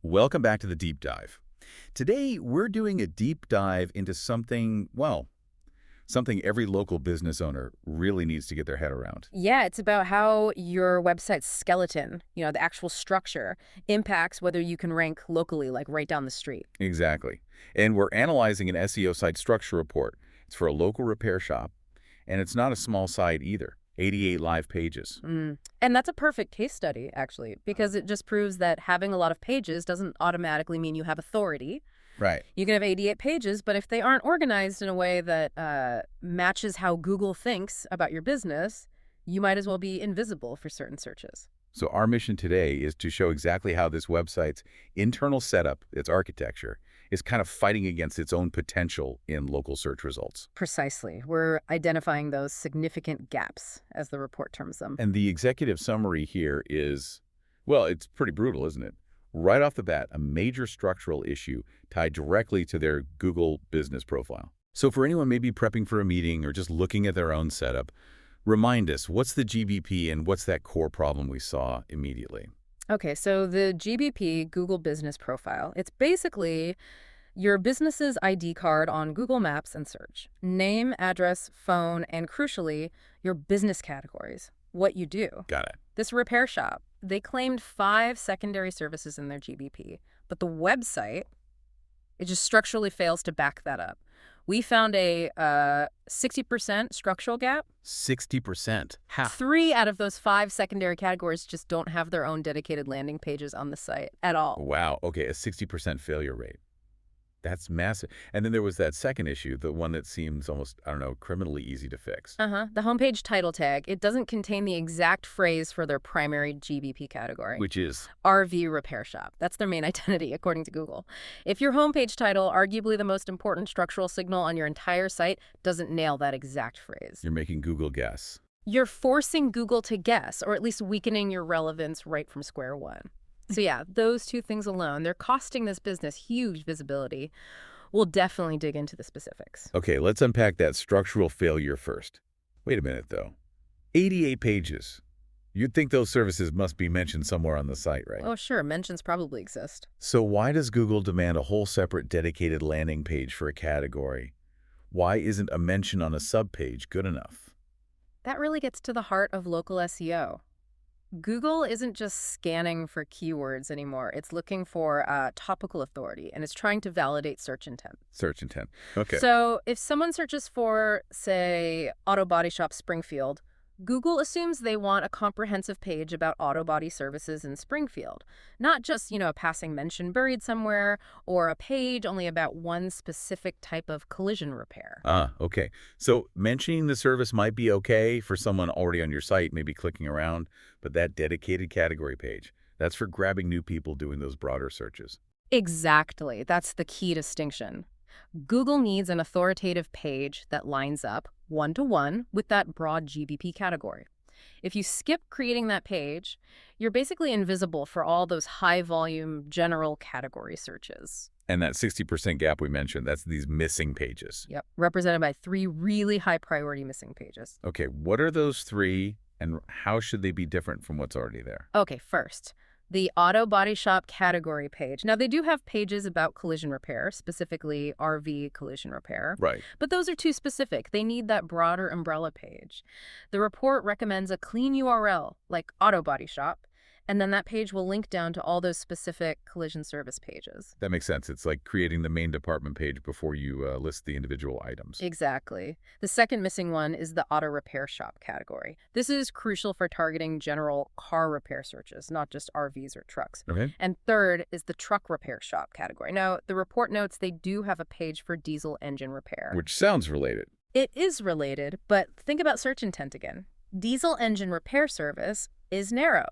Welcome back to the deep dive. Today, we're doing a deep dive into something, well, something every local business owner really needs to get their head around. Yeah, it's about how your website's skeleton, the actual structure, impacts whether you can rank locally, like right down the street. Exactly. And we're analyzing an SEO site structure report. It's for a local repair shop, and it's not a small site either. 88 live pages. And that's a perfect case study, actually, because it just proves that having a lot of pages doesn't automatically mean you have authority. Right. You can have 88 pages, but if they aren't organized in a way that matches how Google thinks about your business, you might as well be invisible for certain searches. So our mission today is to show exactly how this website's internal setup, its architecture, is kind of fighting against its own potential in local search results. Precisely. We're identifying those significant gaps, as the report terms them. And the executive summary here is, well, it's pretty brutal, isn't it? Right off the bat, a major structural issue tied directly to their Google business profile. So for anyone maybe prepping for a meeting or just looking at their own setup, remind us, what's the GBP and what's that core problem we saw immediately? Okay, so the GBP, Google Business Profile, it's basically your business's ID card on Google Maps and search. Name, address, phone, and crucially, your business categories, what you do. Got it. This repair shop, they claimed 5 secondary services in their GBP, but the website, it just structurally fails to back that up. We found a 60% structural gap. 60%. How? 3 out of those 5 secondary categories just don't have their own dedicated landing pages on the site at all. Wow. Okay, a 60% failure rate. That's massive. And then there was that second issue, the one that seems almost, I don't know, criminally easy to fix. The homepage title tag, it doesn't contain the exact phrase for their primary GBP category. Which is? RV repair shop. That's their main identity, according to Google. If your homepage title, arguably the most important structural signal on your entire site, doesn't nail that exact phrase, You're making Google guess. you're forcing Google to guess, or at least weakening your relevance right from square one. So yeah, those 2 things alone, they're costing this business huge visibility. We'll definitely dig into the specifics. Okay, let's unpack that structural failure first. Wait a minute, though. 88 pages. You'd think those services must be mentioned somewhere on the site, right? Oh, sure, mentions probably exist. So why does Google demand a whole separate dedicated landing page for a category? Why isn't a mention on a subpage good enough? That really gets to the heart of local SEO. Google isn't just scanning for keywords anymore. It's looking for topical authority, and it's trying to validate search intent. Search intent. Okay. So if someone searches for, say, Auto Body Shop Springfield, Google assumes they want a comprehensive page about auto body services in Springfield, not just, a passing mention buried somewhere or a page only about one specific type of collision repair. Okay. So mentioning the service might be okay for someone already on your site, maybe clicking around, but that dedicated category page, that's for grabbing new people doing those broader searches. Exactly. That's the key distinction. Google needs an authoritative page that lines up one-to-one with that broad GBP category. If you skip creating that page, you're basically invisible for all those high-volume general category searches. And that 60% gap we mentioned, that's these missing pages. Yep, represented by 3 really high-priority missing pages. Okay, what are those 3, and how should they be different from what's already there? Okay, first, the Auto Body Shop category page. Now, they do have pages about collision repair, specifically RV collision repair. Right. But those are too specific. They need that broader umbrella page. The report recommends a clean URL, like Auto Body Shop, and then that page will link down to all those specific collision service pages. That makes sense. It's like creating the main department page before you list the individual items. Exactly. The second missing one is the auto repair shop category. This is crucial for targeting general car repair searches, not just RVs or trucks. Okay. And third is the truck repair shop category. Now, the report notes they do have a page for diesel engine repair. Which sounds related. It is related, but think about search intent again. Diesel engine repair service is narrow.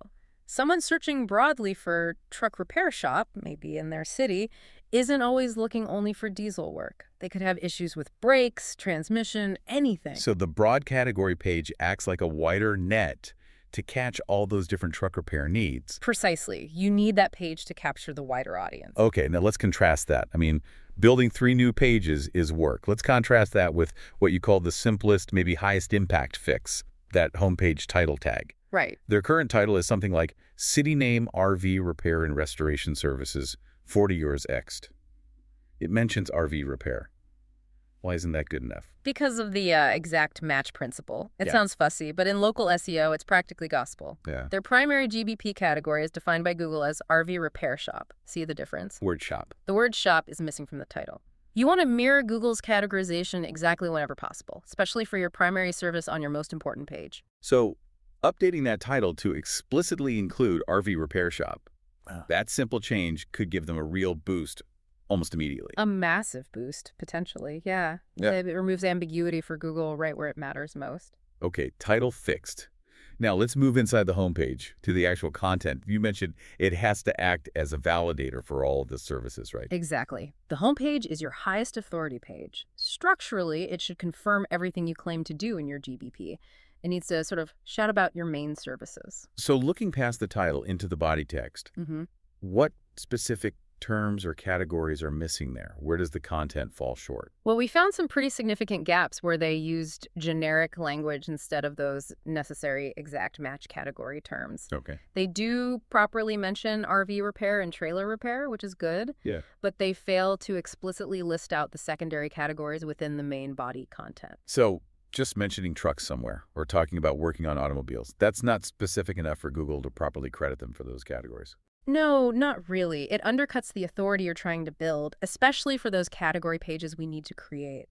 Someone searching broadly for truck repair shop, maybe in their city, isn't always looking only for diesel work. They could have issues with brakes, transmission, anything. So the broad category page acts like a wider net to catch all those different truck repair needs. Precisely. You need that page to capture the wider audience. Okay, now let's contrast that. I mean, building 3 new pages is work. Let's contrast that with what you call the simplest, maybe highest impact fix, that homepage title tag. Right. Their current title is something like City Name RV Repair and Restoration Services, 40 years Ext. It mentions RV repair. Why isn't that good enough? Because of the exact match principle. It Yeah. sounds fussy, but in local SEO, it's practically gospel. Yeah. Their primary GBP category is defined by Google as RV repair shop. See the difference? Word shop. The word shop is missing from the title. You want to mirror Google's categorization exactly whenever possible, especially for your primary service on your most important page. So, updating that title to explicitly include RV repair shop, that simple change could give them a real boost almost immediately. A massive boost, potentially, yeah. Yeah. It removes ambiguity for Google right where it matters most. Okay, title fixed. Now let's move inside the homepage to the actual content. You mentioned it has to act as a validator for all of the services, right? Exactly. The homepage is your highest authority page. Structurally, it should confirm everything you claim to do in your GBP. It needs to sort of shout about your main services. So looking past the title into the body text, what specific terms or categories are missing there? Where does the content fall short? Well, we found some pretty significant gaps where they used generic language instead of those necessary exact match category terms. Okay. They do properly mention RV repair and trailer repair, which is good. Yeah. But they fail to explicitly list out the secondary categories within the main body content. So just mentioning trucks somewhere or talking about working on automobiles, that's not specific enough for Google to properly credit them for those categories. No, not really. It undercuts the authority you're trying to build, especially for those category pages we need to create.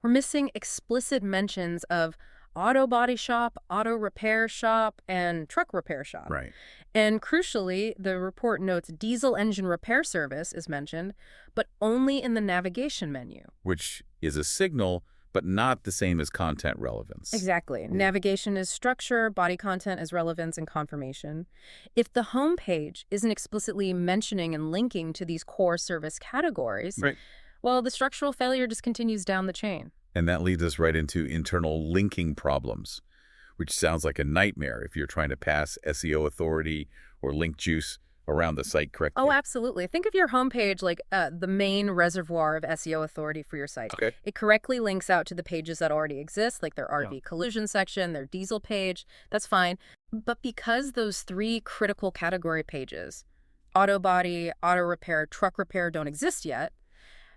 We're missing explicit mentions of auto body shop, auto repair shop, and truck repair shop. Right. And crucially, the report notes diesel engine repair service is mentioned, but only in the navigation menu. Which is a signal, but not the same as content relevance. Exactly. Navigation is structure, body content is relevance and confirmation. If the home page isn't explicitly mentioning and linking to these core service categories, Right. well, the structural failure just continues down the chain. And that leads us right into internal linking problems, which sounds like a nightmare if you're trying to pass SEO authority or link juice around the site correctly. Oh, absolutely. Think of your homepage like the main reservoir of SEO authority for your site. Okay. It correctly links out to the pages that already exist, like their RV collision section, their diesel page. That's fine. But because those three critical category pages, auto body, auto repair, truck repair, don't exist yet,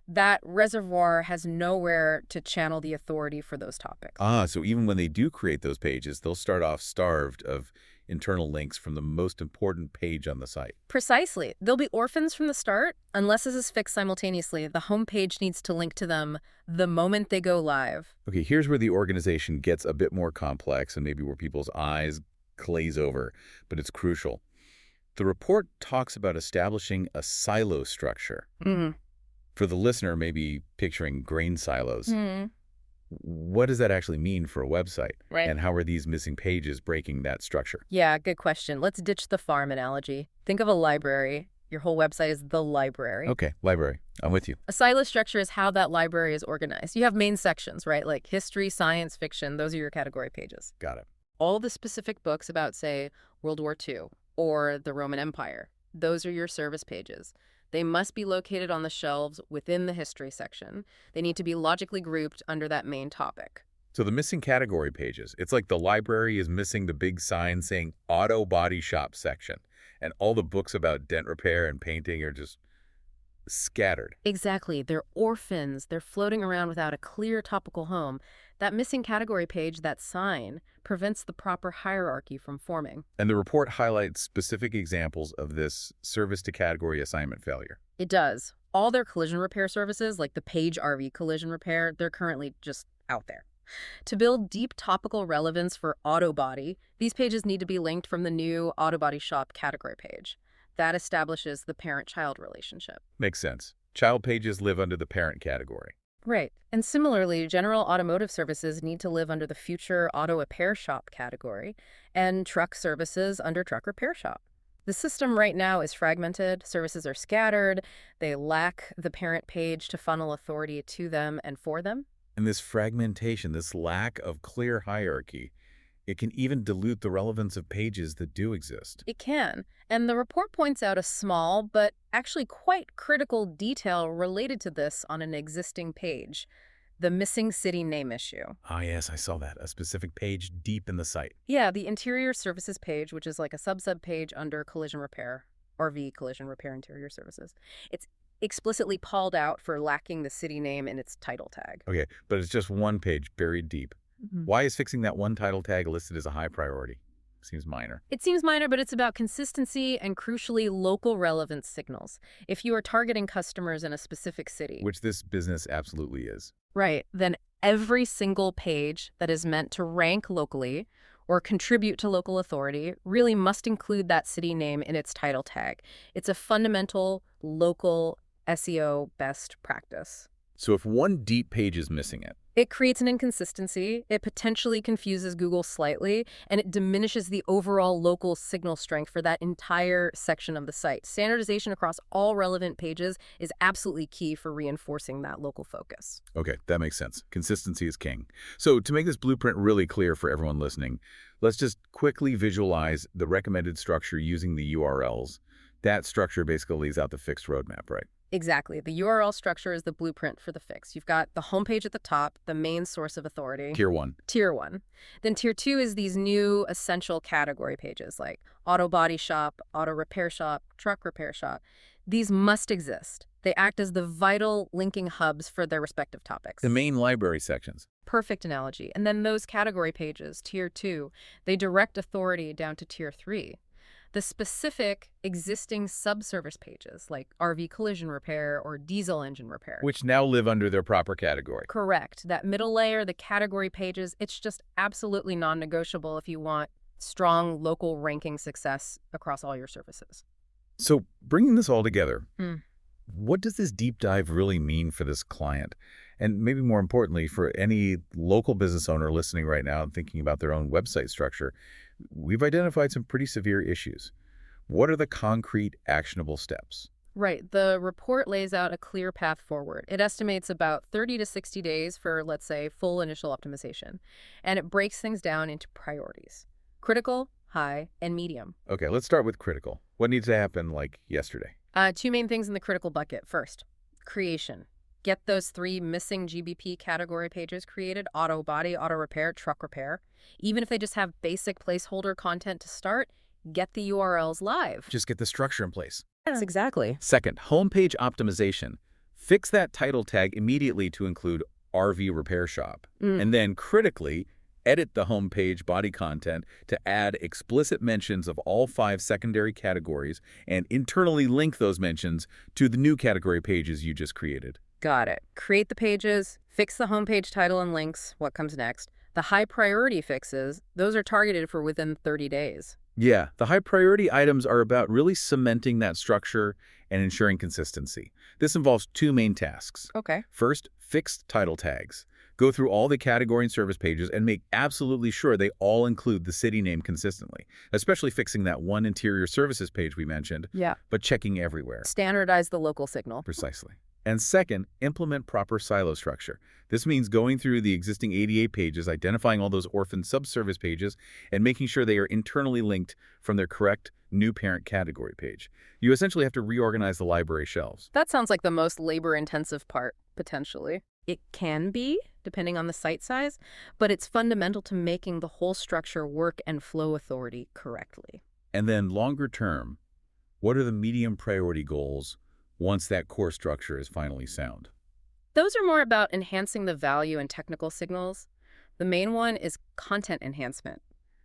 that reservoir has nowhere to channel the authority for those topics. So even when they do create those pages, they'll start off starved of internal links from the most important page on the site. Precisely. They'll be orphans from the start. Unless this is fixed simultaneously, the homepage needs to link to them the moment they go live. Okay, here's where the organization gets a bit more complex and maybe where people's eyes glaze over, but it's crucial. The report talks about establishing a silo structure. For the listener, maybe picturing grain silos. What does that actually mean for a website? Right. And how are these missing pages breaking that structure? Yeah, good question. Let's ditch the farm analogy. Think of a library. Your whole website is the library. Okay, library. I'm with you. A silo structure is how that library is organized. You have main sections, right? Like history, science, fiction. Those are your category pages. Got it. All the specific books about, say, World War II or the Roman Empire, those are your service pages. They must be located on the shelves within the history section. They need to be logically grouped under that main topic. So the missing category pages, it's like the library is missing the big sign saying auto body shop section, and all the books about dent repair and painting are just scattered. Exactly. They're orphans. They're floating around without a clear topical home. That missing category page, that sign, prevents the proper hierarchy from forming. And the report highlights specific examples of this service to category assignment failure. It does. All their collision repair services, like the Page RV collision repair, they're currently just out there. To build deep topical relevance for auto body, these pages need to be linked from the new auto body shop category page. That establishes the parent-child relationship. Makes sense. Child pages live under the parent category. Right. And similarly, general automotive services need to live under the future auto repair shop category, and truck services under truck repair shop. The system right now is fragmented, services are scattered, they lack the parent page to funnel authority to them and for them. And this fragmentation, this lack of clear hierarchy, it can even dilute the relevance of pages that do exist. It can. And the report points out a small, but actually quite critical detail related to this on an existing page. the missing city name issue. Ah, yes, I saw that. A specific page deep in the site. Yeah, the interior services page, which is like a sub page under collision repair, RV collision repair interior services. It's explicitly called out for lacking the city name in its title tag. Okay, but it's just one page buried deep. Why is fixing that one title tag listed as a high priority? Seems minor. It seems minor, but it's about consistency and, crucially, local relevance signals. If you are targeting customers in a specific city, Which this business absolutely is. right, then every single page that is meant to rank locally or contribute to local authority really must include that city name in its title tag. It's a fundamental local SEO best practice. So if one deep page is missing It creates an inconsistency, it potentially confuses Google slightly, and it diminishes the overall local signal strength for that entire section of the site. Standardization across all relevant pages is absolutely key for reinforcing that local focus. Okay, that makes sense. Consistency is king. So to make this blueprint really clear for everyone listening, let's just quickly visualize the recommended structure using the URLs. That structure basically lays out the fixed roadmap, right? Exactly. The URL structure is the blueprint for the fix. You've got the homepage at the top, the main source of authority. Tier 1. Tier 1. Then Tier 2 is these new essential category pages like auto body shop, auto repair shop, truck repair shop. These must exist. They act as the vital linking hubs for their respective topics. The main library sections. Perfect analogy. And then those category pages, Tier 2, they direct authority down to Tier 3. The specific existing subservice pages like RV collision repair or diesel engine repair. Which now live under their proper category. Correct. That middle layer, the category pages, it's just absolutely non-negotiable if you want strong local ranking success across all your services. So bringing this all together, what does this deep dive really mean for this client? And maybe more importantly, for any local business owner listening right now and thinking about their own website structure, we've identified some pretty severe issues. What are the concrete, actionable steps? Right. The report lays out a clear path forward. It estimates about 30 to 60 days for, let's say, full initial optimization. And it breaks things down into priorities: critical, high, and medium. Okay, let's start with critical. What needs to happen like yesterday? Two main things in the critical bucket. First, creation. Get those 3 missing GBP category pages created: auto body, auto repair, truck repair. Even if they just have basic placeholder content to start, get the URLs live. Just get the structure in place. Yes, exactly. Second, homepage optimization. Fix that title tag immediately to include RV repair shop. And then critically, edit the homepage body content to add explicit mentions of all 5 secondary categories and internally link those mentions to the new category pages you just created. Got it. Create the pages, fix the homepage title and links. What comes next? The high priority fixes, those are targeted for within 30 days. Yeah, the high priority items are about really cementing that structure and ensuring consistency. This involves 2 main tasks. Okay. First, fix title tags. Go through all the category and service pages and make absolutely sure they all include the city name consistently, especially fixing that one interior services page we mentioned, Yeah. but checking everywhere. Standardize the local signal. Precisely. And second, implement proper silo structure. This means going through the existing ADA pages, identifying all those orphan subservice pages, and making sure they are internally linked from their correct new parent category page. You essentially have to reorganize the library shelves. That sounds like the most labor-intensive part, potentially. It can be, depending on the site size, but it's fundamental to making the whole structure work and flow authority correctly. And then longer term, what are the medium priority goals once that core structure is finally sound? Those are more about enhancing the value and technical signals. The main one is content enhancement.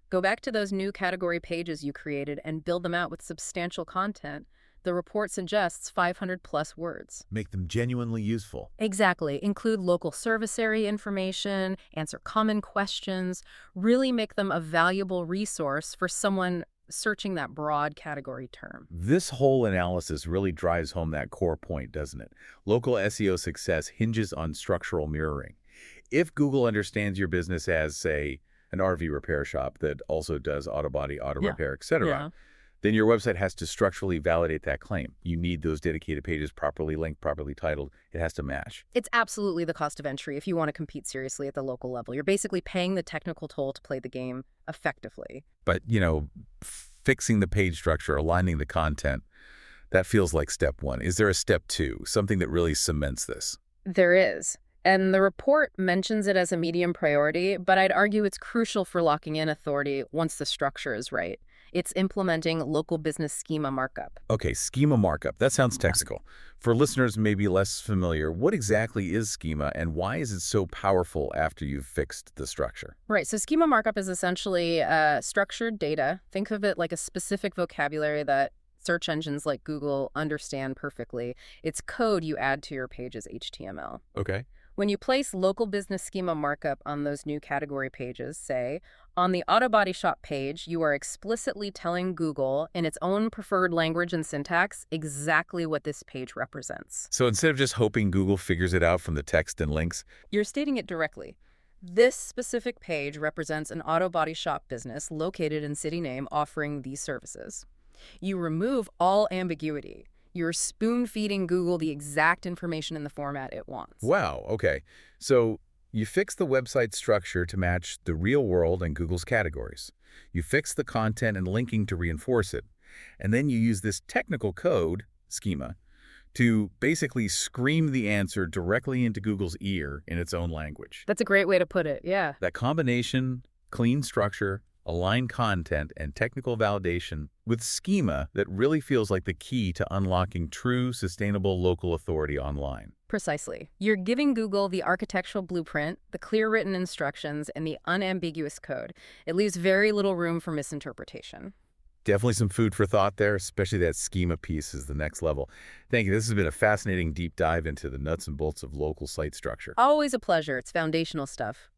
Go back to those new category pages you created and build them out with substantial content. The report suggests 500+ words. Make them genuinely useful. Exactly. Include local service area information, answer common questions, really make them a valuable resource for someone searching that broad category term. This whole analysis really drives home that core point, doesn't it? Local SEO success hinges on structural mirroring. If Google understands your business as, say, an RV repair shop that also does auto body, auto repair, etc., then your website has to structurally validate that claim. You need those dedicated pages properly linked, properly titled. It has to match. It's absolutely the cost of entry if you want to compete seriously at the local level. You're basically paying the technical toll to play the game effectively. But, fixing the page structure, aligning the content, that feels like step 1. Is there a step 2, something that really cements this? There is. And the report mentions it as a medium priority, but I'd argue it's crucial for locking in authority once the structure is right. It's implementing local business schema markup. Okay, schema markup. That sounds technical. For listeners maybe less familiar, what exactly is schema and why is it so powerful after you've fixed the structure? Right, so schema markup is essentially structured data. Think of it like a specific vocabulary that search engines like Google understand perfectly. It's code you add to your page's HTML. Okay. When you place local business schema markup on those new category pages, say, on the auto body shop page, you are explicitly telling Google in its own preferred language and syntax exactly what this page represents. So instead of just hoping Google figures it out from the text and links, You're stating it directly. This specific page represents an auto body shop business located in city name offering these services. You remove all ambiguity. You're spoon-feeding Google the exact information in the format it wants. wow, okay. So you fix the website structure to match the real world and Google's categories. You fix the content and linking to reinforce it. And then you use this technical code, schema, to basically scream the answer directly into Google's ear in its own language. That's a great way to put it, yeah. That combination, clean structure, aligned content, and technical validation with schema that really feels like the key to unlocking true, sustainable local authority online. Precisely. You're giving Google the architectural blueprint, the clear written instructions, and the unambiguous code. It leaves very little room for misinterpretation. Definitely some food for thought there, especially that schema piece is the next level. Thank you. This has been a fascinating deep dive into the nuts and bolts of local site structure. Always a pleasure. It's foundational stuff.